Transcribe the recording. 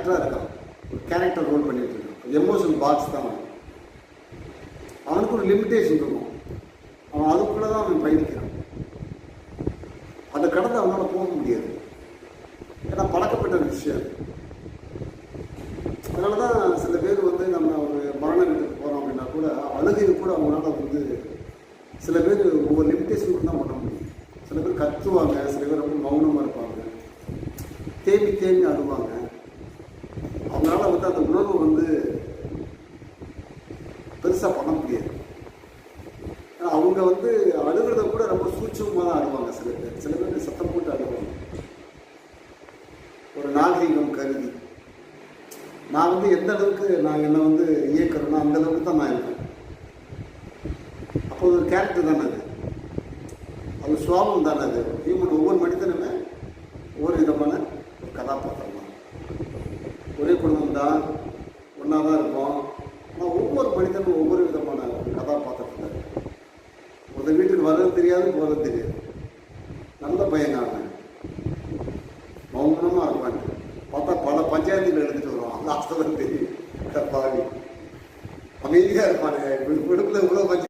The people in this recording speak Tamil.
கேரக்டராக இருக்கான், ஒரு கேரக்டர் ரோல் பண்ணிட்டு இருக்கான். எமோஷனல் பாக்ஸ் தான் அவனுக்கு ஒரு லிமிட்டேஷன் இருக்கும். அவன் அதுக்குள்ளே தான் அவன் பயணிக்கிறான். அதை கடந்து அவனால் போக முடியாது. ஏன்னா பழக்கப்பட்ட விஷயம். அதனால தான் சில பேர் வந்து நம்ம ஒரு மரண வீட்டுக்கு போகிறோம் அப்படின்னா கூட அழுகையை கூட அவங்களால வந்து சில பேர் ஒவ்வொரு லிமிட்டேஷன் தான் பண்ண முடியும். சில பேர் கத்துவாங்க, சில பேர் ரொம்ப மௌனமாக இருப்பாங்க, தேம்பி தேம்பி அழுவாங்க. அவங்களால வந்து அந்த உணர்வு வந்து பெருசாக பண்ண முடியாது. அவங்க வந்து அழுகிறத கூட ரொம்ப சூட்சமாக தான் அழுவாங்க. சில பேர் சத்தம் போட்டு அழுவாங்க. ஒரு நாகரிகம் கருதி நான் வந்து எந்த அளவுக்கு நான் என்னை வந்து இயக்கிறேன்னா அந்த அளவுக்கு தான் நான் இருக்கேன். அப்போ ஒரு கேரக்டர் தானே அது சுவாபம் தானே அது. ஹியூமன் ஒவ்வொரு மனிதனுமே ஒவ்வொரு விதமான ஒரு கதாபாத்திரம் தான். ஒரே குடும்பம் தான், ஒன்றா தான் இருக்கும். ஆனால் ஒவ்வொரு மனிதனும் ஒவ்வொரு விதமான ஒரு கதாபாத்திரத்தில் இருக்கும். ஒரு வீட்டுக்கு வர்றது தெரியாது, போகிறது தெரியாது. நல்ல பையன் நான், மௌனமாக இருப்பாங்க. பார்த்தா பல பஞ்சாயத்துகள் எடுத்துகிட்டு வருவான். லாஸ்ட்டில் தான் தெரியும் பாவி அமைதியாக இருப்பானுங்க. விடுப்பில் இவ்வளோ பஞ்சாயத்து